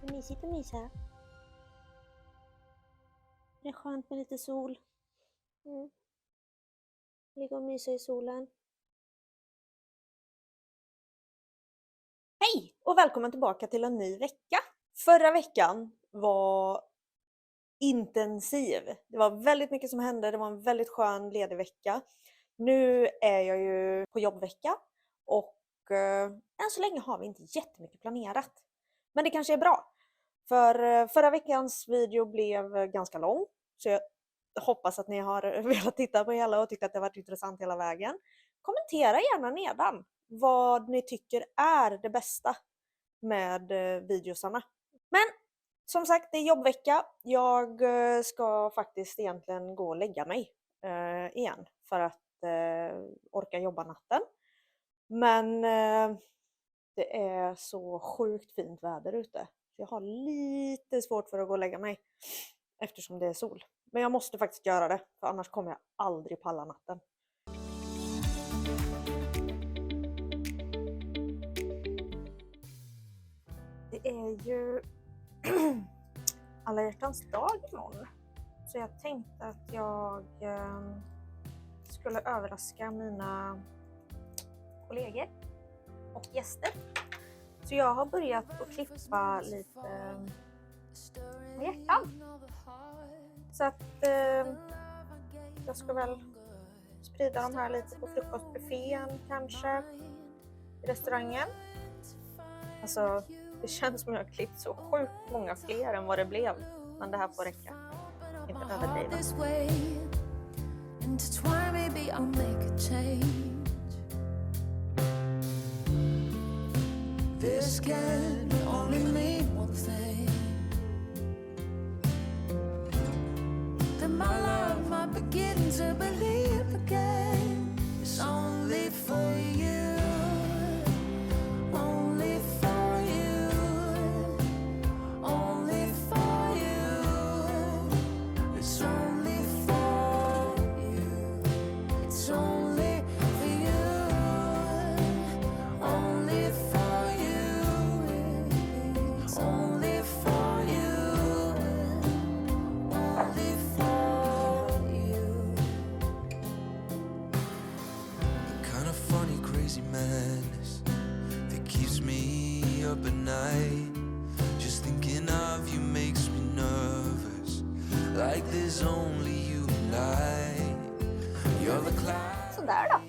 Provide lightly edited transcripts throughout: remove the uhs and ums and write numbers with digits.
Det är mysigt att mysa. Det är skönt med lite sol. Ligga och mysa i solen. Hej och välkommen tillbaka till en ny vecka. Förra veckan var intensiv. Det var väldigt mycket som hände. Det var en väldigt skön ledig vecka. Nu är jag ju på jobbvecka och än så länge har vi inte jättemycket planerat. Men det kanske är bra. För förra veckans video blev ganska lång. Så jag hoppas att ni har velat titta på hela och tyckt att det varit intressant hela vägen. Kommentera gärna nedan vad ni tycker är det bästa med videosarna. Men som sagt, det är jobbvecka. Jag ska faktiskt egentligen gå och lägga mig igen för att orka jobba natten. Men det är så sjukt fint väder ute. Jag har lite svårt för att gå och lägga mig eftersom det är sol. Men jag måste faktiskt göra det, för annars kommer jag aldrig palla natten. Det är ju alla hjärtans dag imorgon. Så jag tänkte att jag skulle överraska mina kollegor och gäster. Så jag har börjat att klippa lite hjärtan. Så att jag ska väl sprida dem här lite på frukostbuffén kanske. I restaurangen. Alltså det känns som jag har klippt så sjukt många fler än vad det blev. Men det här får räcka. Inte överdriva. This can only mean one thing. That my love might begin to believe again. It's only for you. Only for you. Only for you. It's only for you. It's only for you. Only for you. Only for you. Only for you. Kind of funny, crazy madness that keeps me up at night. Just thinking of you makes me nervous. Like there's only you and I. You're the cloud. Sådär då.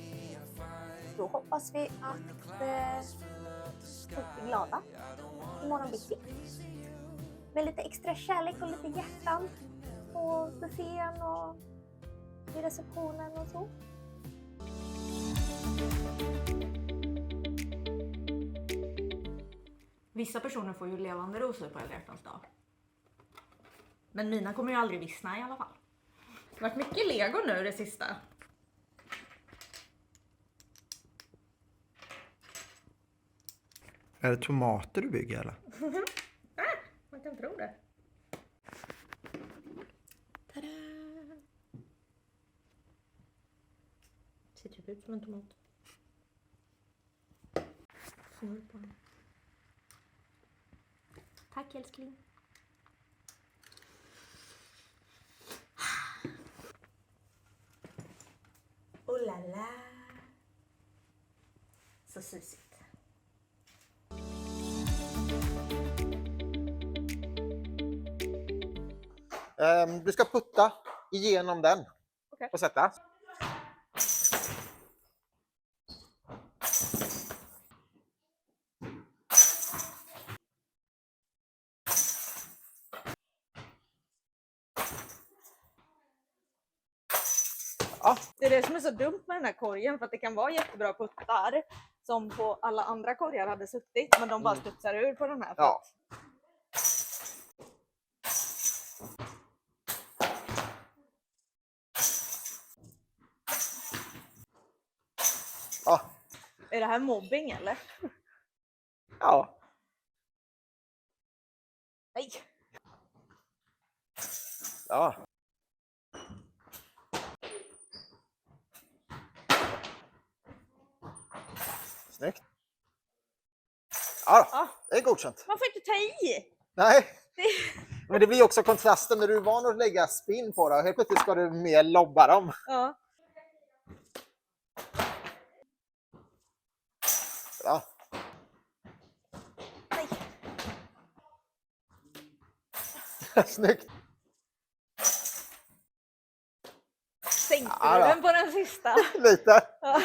Då hoppas vi att folk är glada imorgon bitti. Med lite extra kärlek och lite hjärtan på buffén och i receptionen och så. Vissa personer får ju levande rosor på alla hjärtans dag. Men mina kommer ju aldrig vissna i alla fall. Det har varit mycket Lego nu det sista. Är det tomater du bygger eller? Man kan tro det. Tada! Ser typ ut som en tomat. Snurr på den. Tack älskling. Oh la la. Så sysigt. Du ska putta igenom den. Okej. Och sätta. Ja. Det är det som är så dumt med den här korgen, för att det kan vara jättebra puttar som på alla andra korgar hade suttit, men de bara studsar ur på den här. Ja. Ja. Är det här mobbing eller? Ja. Nej. Ja. Snyggt. Ja, då. Ja. Det är godkänt. Man får inte ta i. Nej. Men det blir också kontrasten när du är van att lägga spin på det. Helt plötsligt ska du mer lobba dem. Ja. Ja. Nej. Snyggt. Sänkte Ja, du då. den på den sista? Lite. Ja.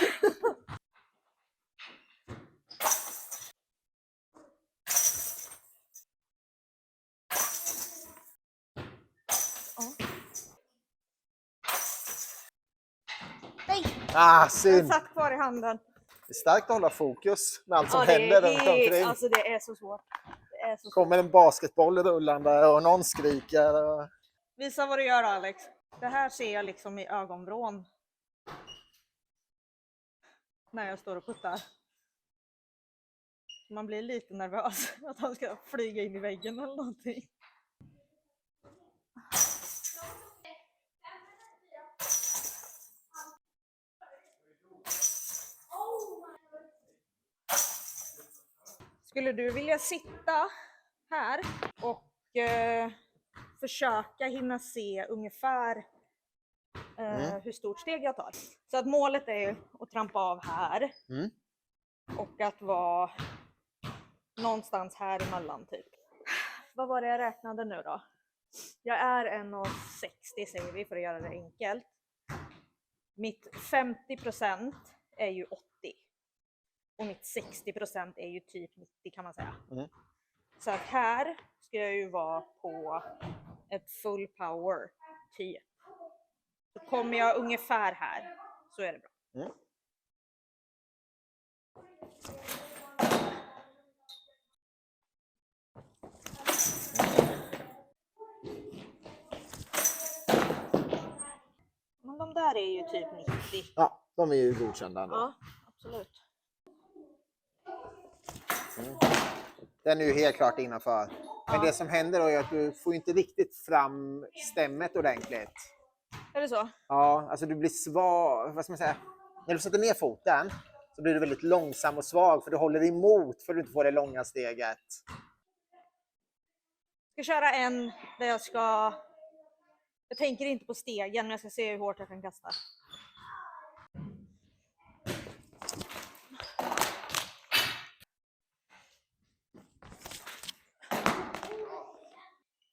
Nej, den Synd. satt kvar i handen. Det är starkt att hålla fokus med allt som Ja, det händer runt är, omkring. alltså det är så svårt. Det är så svårt. Kommer en basketboll rullande och någon skriker. Och... Visa vad du gör, Alex. Det här ser jag liksom i ögonvrån. När jag står och puttar. Man blir lite nervös att han ska flyga in i väggen eller någonting. Skulle du vilja sitta här och försöka hinna se ungefär hur stort steg jag tar? Så att målet är att trampa av här och att vara någonstans här emellan typ. Vad var det jag räknade nu då? Jag är 1,60 säger vi för att göra det enkelt. Mitt 50% är ju 80. Och mitt 60% är ju typ 90 kan man säga. Så att här ska jag ju vara på ett full power typ. Så kommer jag ungefär här så är det bra. Men de där är ju typ 90. Ja, de är ju godkända ändå. Ja, absolut. Den är ju helt klart innanför. Men det som händer då är att du får inte riktigt fram stämmet ordentligt. Är det så? Ja, alltså du blir svag, vad ska man säga? När du sätter ner foten så blir du väldigt långsam och svag för du håller emot för att du inte får det långa steget. Jag ska köra en där jag tänker inte på stegen men jag ska se hur hårt jag kan kasta.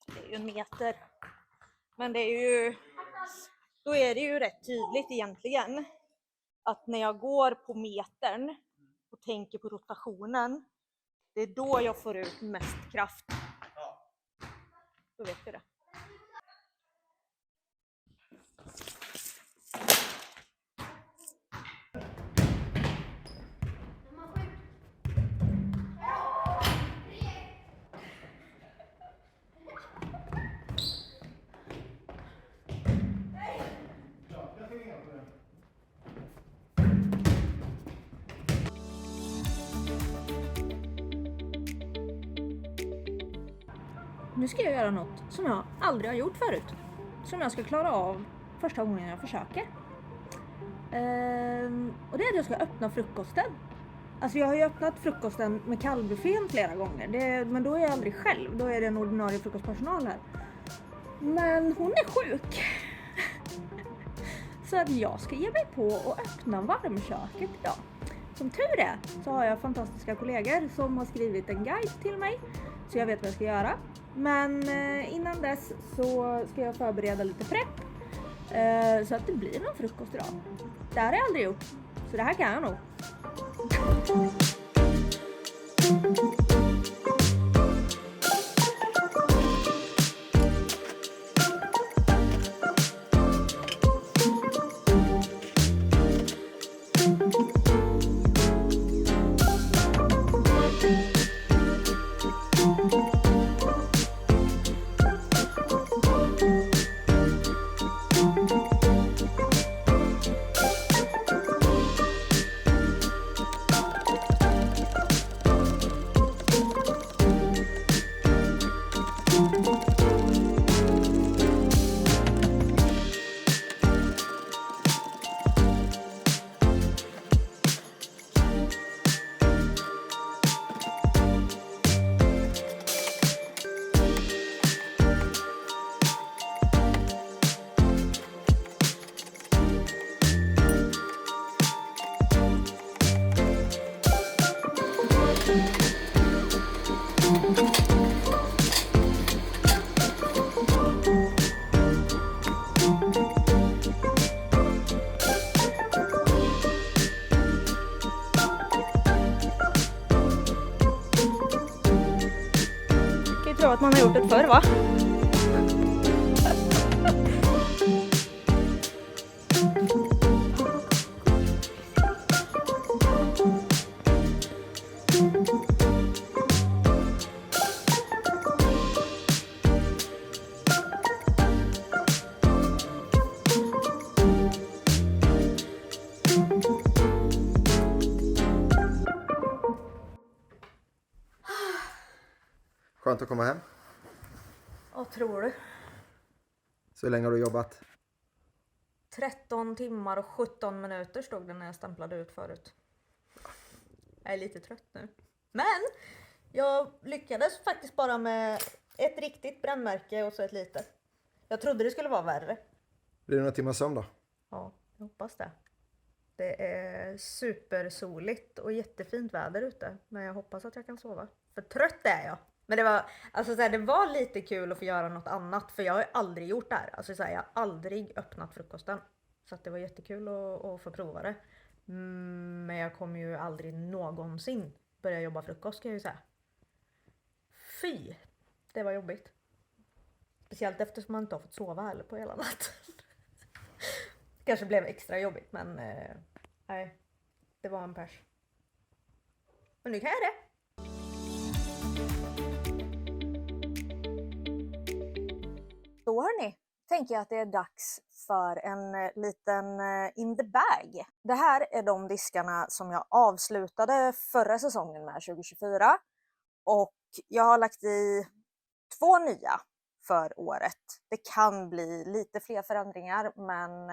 Det är ju 1 meter. Men det är ju, då är det ju rätt tydligt egentligen att när jag går på metern och tänker på rotationen, det är då jag får ut mest kraft. Då vet du det. Nu ska jag göra något som jag aldrig har gjort förut. Som jag ska klara av första gången jag försöker. Och det är att jag ska öppna frukosten. Alltså jag har ju öppnat frukosten med kallbuffén flera gånger. Men då är jag aldrig själv. Då är det en ordinarie frukostpersonal här. Men hon är sjuk. Så att jag ska ge mig på att öppna varmköket idag. Som tur är så har jag fantastiska kollegor som har skrivit en guide till mig. Så jag vet vad jag ska göra. Men innan dess så ska jag förbereda lite prepp. Så att det blir någon frukost idag. Det här har jag aldrig gjort. Så det här kan jag nog. ju tro att man har gjort det förr, va? Skönt att komma hem. Vad tror du? Så hur länge har du jobbat? 13 timmar och 17 minuter stod det när jag stämplade ut förut. Jag är lite trött nu. Men jag lyckades faktiskt bara med ett riktigt brännmärke och så ett litet. Jag trodde det skulle vara värre. Blir det några timmar sömn då? Ja, jag hoppas det. Det är supersoligt och jättefint väder ute. Men jag hoppas att jag kan sova. För trött är jag. Men det var, alltså så här, det var lite kul att få göra något annat. För jag har aldrig gjort det här. Alltså så här, jag har aldrig öppnat frukosten. Så att det var jättekul att få prova det. Men jag kommer ju aldrig någonsin börja jobba frukost, kan jag ju säga. Fy! Det var jobbigt. Speciellt eftersom man inte har fått sova heller på hela natten. Kanske blev extra jobbigt, men nej, det var en pers. Men nu kan jag det. Då hörni, tänker jag att det är dags för en liten in the bag. Det här är de diskarna som jag avslutade förra säsongen med 2024. Och jag har lagt i 2 nya för året. Det kan bli lite fler förändringar, men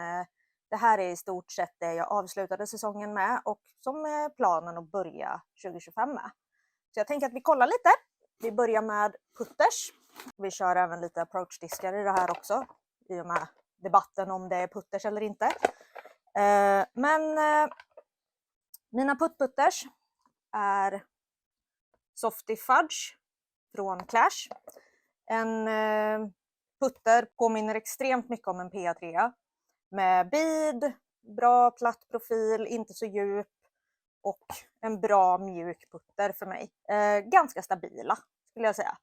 det här är i stort sett det jag avslutade säsongen med och som är planen att börja 2025 med. Så jag tänker att vi kollar lite. Vi börjar med putters. Vi kör även lite approach-diskar i det här också, i och med debatten om det är putters eller inte. Men mina putters är Softy Fudge från Clash. En putter påminner extremt mycket om en PA3 med bid, bra platt profil, inte så djup och en bra mjuk putter för mig. Ganska stabila skulle jag säga.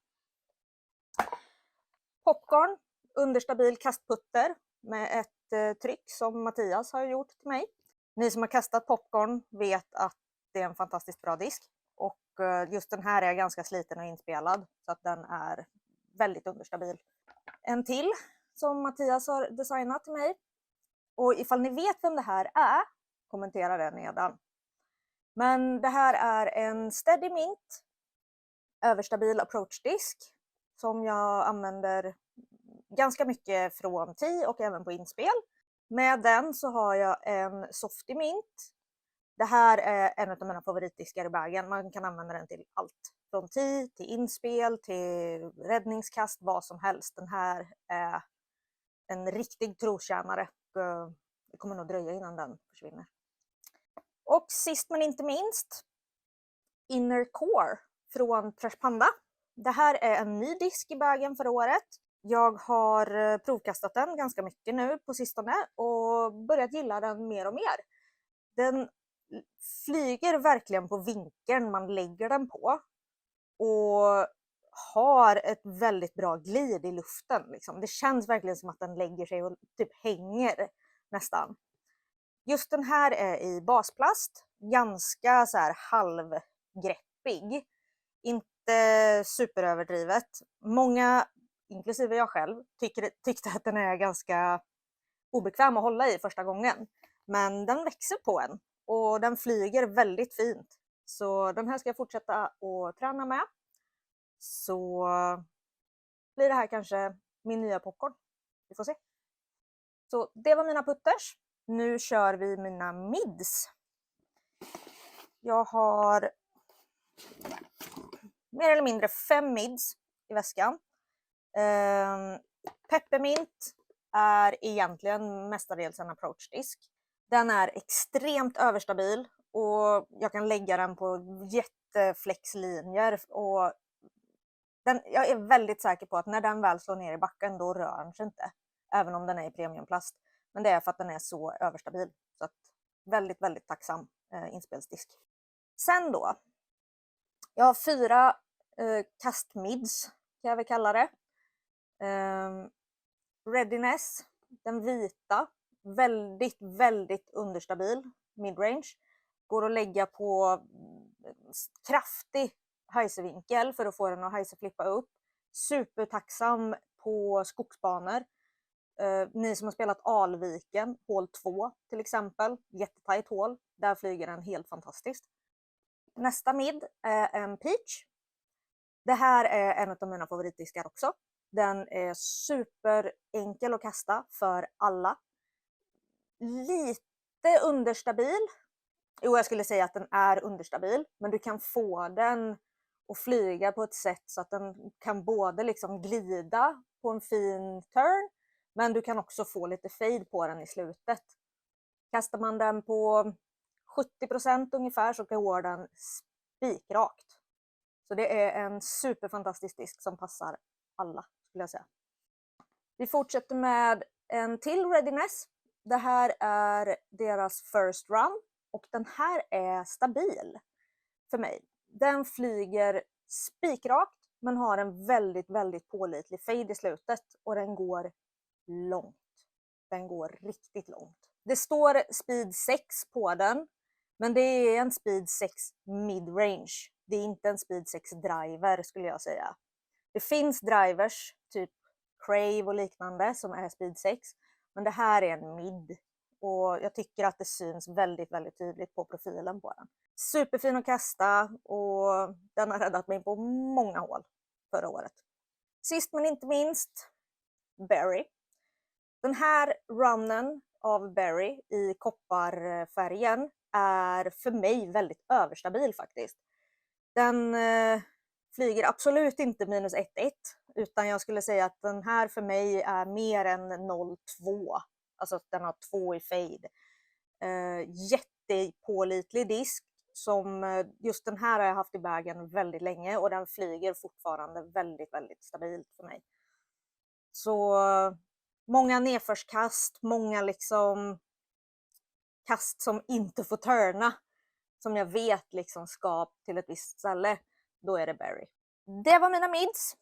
Popcorn, understabil kastputter med ett tryck som Mattias har gjort till mig. Ni som har kastat popcorn vet att det är en fantastiskt bra disk. Och just den här är ganska sliten och inspelad så att den är väldigt understabil. En till som Mattias har designat till mig. Och ifall ni vet vem det här är, kommentera det nedan. Men det här är en Steady Mint överstabil approach disk som jag använder ganska mycket från tee och även på inspel. Med den så har jag en Softy Mint. Det här är en av mina favoritdiskar i bagen. Man kan använda den till allt. Från tee till inspel, till räddningskast, vad som helst. Den här är en riktig trotjänare. Det kommer nog dröja innan den försvinner. Och sist men inte minst, Inner Core från Trash Panda. Det här är en ny disk i bagen för året. Jag har provkastat den ganska mycket nu på sistone och börjat gilla den mer och mer. Den flyger verkligen på vinkeln man lägger den på och har ett väldigt bra glid i luften. Liksom. Det känns verkligen som att den lägger sig och typ hänger nästan. Just den här är i basplast, ganska så här halvgreppig. Inte superöverdrivet. Många, inklusive jag själv, tyckte att den är ganska obekväm att hålla i första gången. Men den växer på en och den flyger väldigt fint. Så den här ska jag fortsätta att träna med. Så blir det här kanske min nya popcorn. Vi får se. Så det var mina putters. Nu kör vi mina mids. Jag har mer eller mindre 5 mids i väskan. Peppermint är egentligen mestadels en approach-disk. Den är extremt överstabil och jag kan lägga den på jätteflexlinjer. Och jag är väldigt säker på att när den väl slår ner i backen då rör den sig inte. Även om den är i premiumplast. Men det är för att den är så överstabil. Så att väldigt, väldigt tacksam inspelsdisk. Sen då. Jag har 4 kastmids kan kan jag väl kalla det. Readiness, den vita, väldigt, väldigt understabil midrange. Går att lägga på kraftig heiservinkel för att få den att heiserflippa upp. Supertacksam på skogsbanor. Ni som har spelat Alviken, hål 2 till exempel, jättetajt hål, där flyger den helt fantastiskt. Nästa mid är en Peach. Det här är en av mina favoritdiskar också. Den är superenkel att kasta för alla. Lite understabil. Jo, jag skulle säga att den är understabil, men du kan få den att flyga på ett sätt så att den kan både liksom glida på en fin turn, men du kan också få lite fade på den i slutet. Kastar man den på 70% ungefär så går den spikrakt. Så det är en superfantastisk disk som passar alla, skulle jag säga. Vi fortsätter med en till Readiness. Det här är deras first run och den här är stabil för mig. Den flyger spikrakt men har en väldigt, väldigt pålitlig fade i slutet och den går långt. Den går riktigt långt. Det står speed 6 på den, men det är en speed 6 midrange. Det är inte en speed 6 driver, skulle jag säga. Det finns drivers, typ Crave och liknande, som är speed 6. Men det här är en mid. Och jag tycker att det syns väldigt, väldigt tydligt på profilen på den. Superfin att kasta och den har räddat mig på många hål förra året. Sist men inte minst, Berry. Den här runnen av Berry i kopparfärgen är för mig väldigt överstabil faktiskt. Den flyger absolut inte minus 1,1 utan jag skulle säga att den här för mig är mer än 0,2. Alltså att den har 2 i fade. Jättepålitlig disk som just den här har jag haft i bagen väldigt länge och den flyger fortfarande väldigt, väldigt stabilt för mig. Så många nedförskast, många liksom kast som inte får turna, som jag vet liksom ska till ett visst ställe, då är det Berry. Det var mina mids.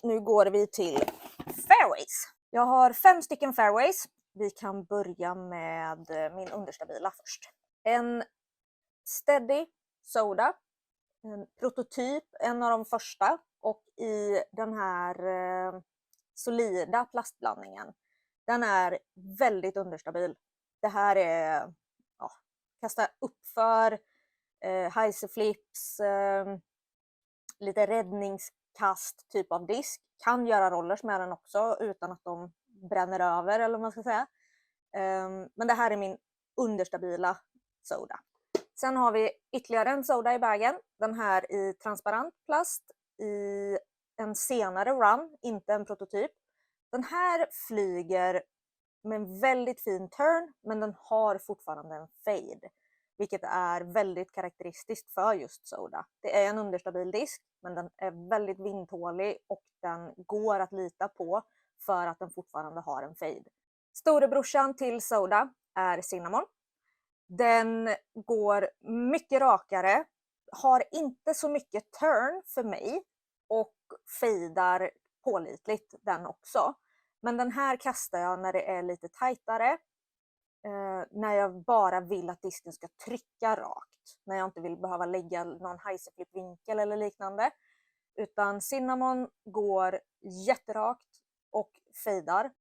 Nu går vi till fairways. Jag har 5 stycken fairways. Vi kan börja med min understabila först. En Steady Soda, en prototyp, en av de första, och i den här solida plastblandningen. Den är väldigt understabil. Det här är kasta uppför, heiserflips, lite räddningskast typ av disk. Kan göra rollers med den också utan att de bränner över, eller vad man ska säga. Men det här är min understabila soda. Sen har vi ytterligare en soda i bagen. Den här i transparent plast i en senare run, inte en prototyp. Den här flyger med en väldigt fin turn, men den har fortfarande en fade. Vilket är väldigt karaktäristiskt för just soda. Det är en understabil disk, men den är väldigt vindtålig och den går att lita på för att den fortfarande har en fade. Storebrorsan till soda är Cinnamon. Den går mycket rakare, har inte så mycket turn för mig och fejdar pålitligt den också. Men den här kastar jag när det är lite tajtare. När jag bara vill att disken ska trycka rakt. När jag inte vill behöva lägga någon heiserflip-vinkel eller liknande. Utan Cinnamon går jätterakt och fejdar.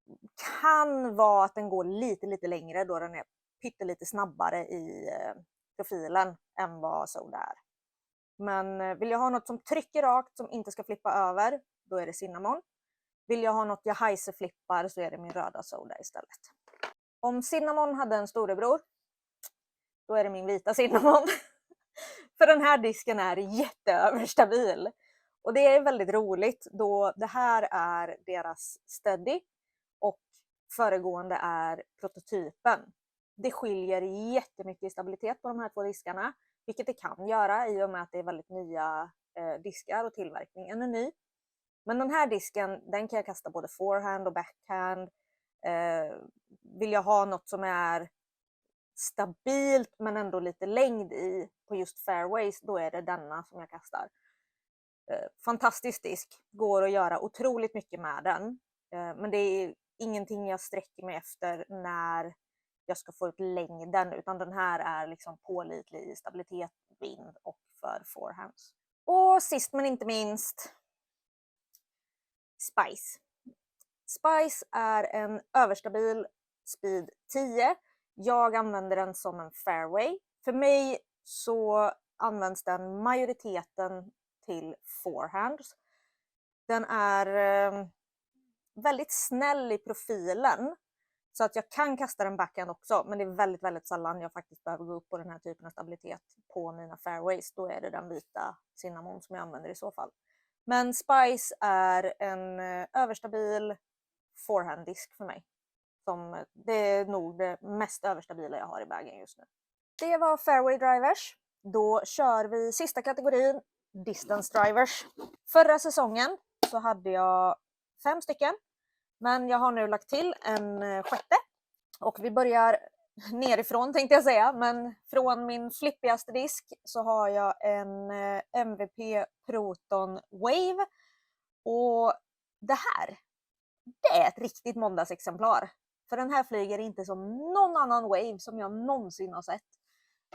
Kan vara att den går lite längre då den är pyttelite snabbare i profilen än vad soda är. Men vill jag ha något som trycker rakt, som inte ska flippa över, då är det Cinnamon. Vill jag ha något jag heiserflippar så är det min röda soda istället. Om Cinnamon hade en storebror, då är det min vita Cinnamon. För den här disken är jätteöverstabil. Och det är väldigt roligt då det här är deras Steady och föregående är prototypen. Det skiljer jättemycket i stabilitet på de här två diskarna, vilket det kan göra i och med att det är väldigt nya diskar och tillverkningen är ny. Men den här disken, den kan jag kasta både forehand och backhand. Vill jag ha något som är stabilt men ändå lite längd i på just fairways, då är det denna som jag kastar. Fantastisk disk, går att göra otroligt mycket med den. Men det är ingenting jag sträcker mig efter när jag ska få ut längden, utan den här är liksom pålitlig i stabilitet, vind och för forehands. Och sist men inte minst, Spice. Spice är en överstabil speed 10. Jag använder den som en fairway. För mig så används den majoriteten till forehands. Den är väldigt snäll i profilen, så att jag kan kasta den backhand också, men det är väldigt, väldigt sällan jag faktiskt behöver gå upp på den här typen av stabilitet på mina fairways. Då är det den vita cinnamon som jag använder i så fall. Men Spice är en överstabil forehanddisk för mig. Det är nog det mest överstabila jag har i bagen just nu. Det var fairway drivers. Då kör vi sista kategorin, distance drivers. Förra säsongen så hade jag 5 stycken, men jag har nu lagt till en sjätte. Och vi börjar nerifrån tänkte jag säga, men från min flippigaste disk så har jag en MVP Proton Wave. Och det är ett riktigt måndagsexemplar. För den här flyger inte som någon annan Wave som jag någonsin har sett.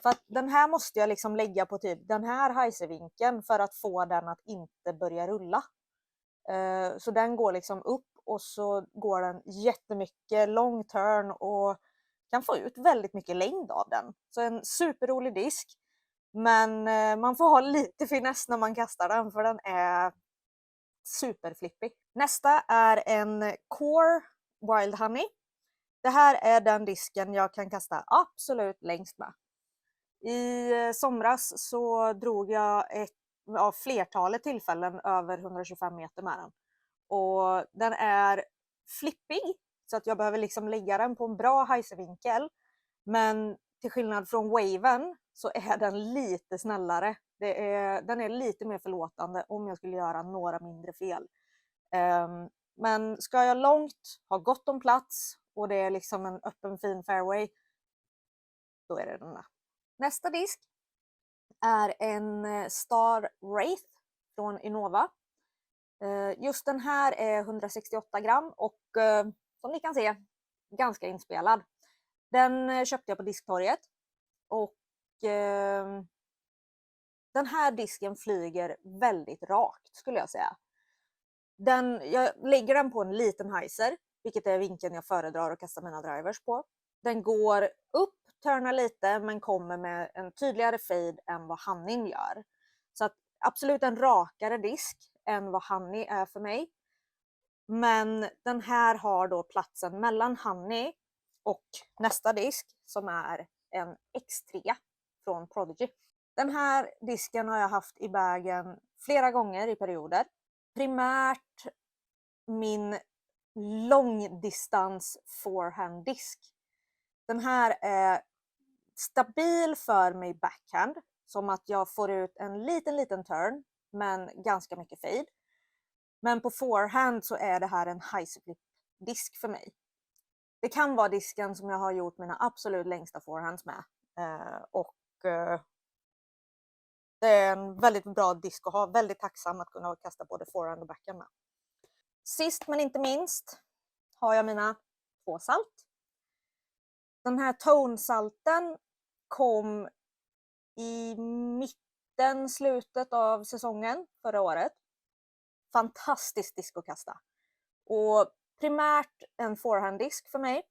För att den här måste jag liksom lägga på typ den här heiservinkeln för att få den att inte börja rulla. Så den går liksom upp och så går den jättemycket long turn och kan få ut väldigt mycket längd av den. Så en superrolig disk. Men man får ha lite finess när man kastar den, för den är superflippig. Nästa är en Core Wild Honey. Det här är den disken jag kan kasta absolut längst med. I somras så drog jag av flertalet tillfällen över 125 meter med den. Och den är flippig, så att jag behöver liksom lägga den på en bra heiservinkel. Men till skillnad från waven så är den lite snällare. Den är lite mer förlåtande om jag skulle göra några mindre fel. Men ska jag långt, ha gott om plats och det är liksom en öppen fin fairway, då är det den där. Nästa disk är en Star Wraith från Innova. Just den här är 168 gram och som ni kan se ganska inspelad. Den köpte jag på disktorget och den här disken flyger väldigt rakt skulle jag säga. Jag lägger den på en liten heiser, vilket är vinkeln jag föredrar att kasta mina drivers på. Den går upp, turnar lite, men kommer med en tydligare fade än vad Honey gör. Så att absolut en rakare disk än vad Honey är för mig. Men den här har då platsen mellan Honey och nästa disk som är en X3 från Prodigy. Den här disken har jag haft i bagen flera gånger i perioder. Primärt min långdistans forehanddisk. Den här är stabil för mig backhand, som att jag får ut en liten turn men ganska mycket fade. Men på forehand så är det här en heiserflip disk för mig. Det kan vara disken som jag har gjort mina absolut längsta forehands med. Det är en väldigt bra disk att ha. Väldigt tacksam att kunna kasta både forehand och backhand med. Sist men inte minst har jag mina 2 salt. Den här tonsalten kom i slutet av säsongen förra året. Fantastisk disk att kasta. Och primärt en forehanddisk för mig.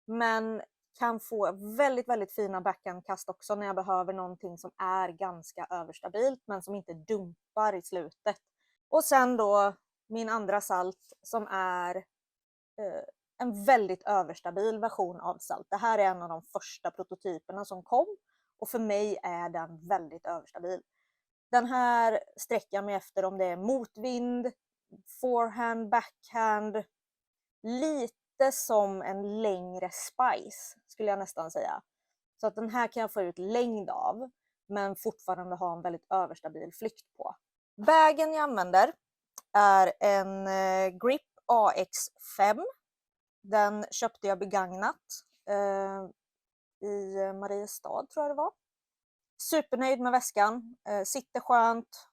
Men kan få väldigt, väldigt fina backhandkast också när jag behöver någonting som är ganska överstabilt men som inte dumpar i slutet. Och sen då min andra salt som är en väldigt överstabil version av salt. Det här är en av de första prototyperna som kom och för mig är den väldigt överstabil. Den här sträcker jag mig efter om det är motvind, forehand, backhand, lite som en längre Spice skulle jag nästan säga. Så att den här kan jag få ut längd av men fortfarande ha en väldigt överstabil flykt på. Bagen jag använder är en Grip AX5. Den köpte jag begagnat i Mariestad tror jag det var. Supernöjd med väskan, sitter skönt,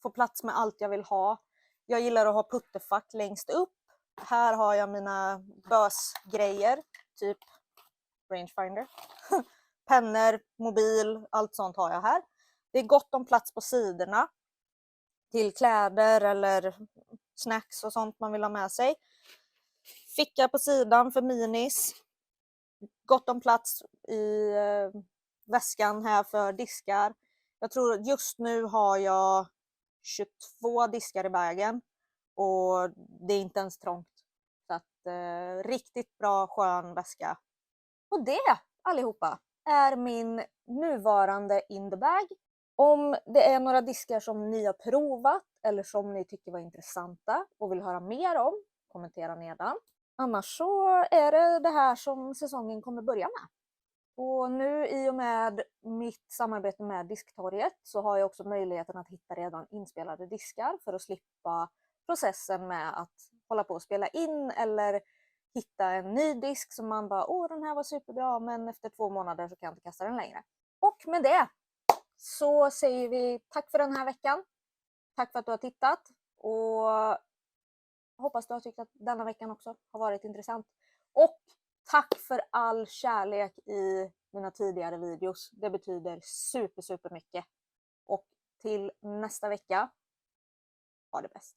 få plats med allt jag vill ha. Jag gillar att ha puttefack längst upp. Här har jag mina bösgrejer, typ rangefinder. Pennor, mobil, allt sånt har jag här. Det är gott om plats på sidorna till kläder eller snacks och sånt man vill ha med sig. Ficka på sidan för minis. Gott om plats i väskan här för diskar. Jag tror just nu har jag 22 diskar i bagen och det är inte ens trångt. Så att riktigt bra skön väska. Och det allihopa är min nuvarande in the bag. Om det är några diskar som ni har provat eller som ni tycker var intressanta och vill höra mer om, kommentera nedan. Annars så är det här som säsongen kommer börja med. Och nu i och med mitt samarbete med Disktorget så har jag också möjligheten att hitta redan inspelade diskar för att slippa processen med att hålla på och spela in eller hitta en ny disk som man bara den här var superbra men efter 2 månader så kan jag inte kasta den längre. Och med det så säger vi tack för den här veckan. Tack för att du har tittat och hoppas du har tyckt att denna veckan också har varit intressant. Och tack för all kärlek i mina tidigare videos. Det betyder super mycket. Och till nästa vecka, ha det bäst.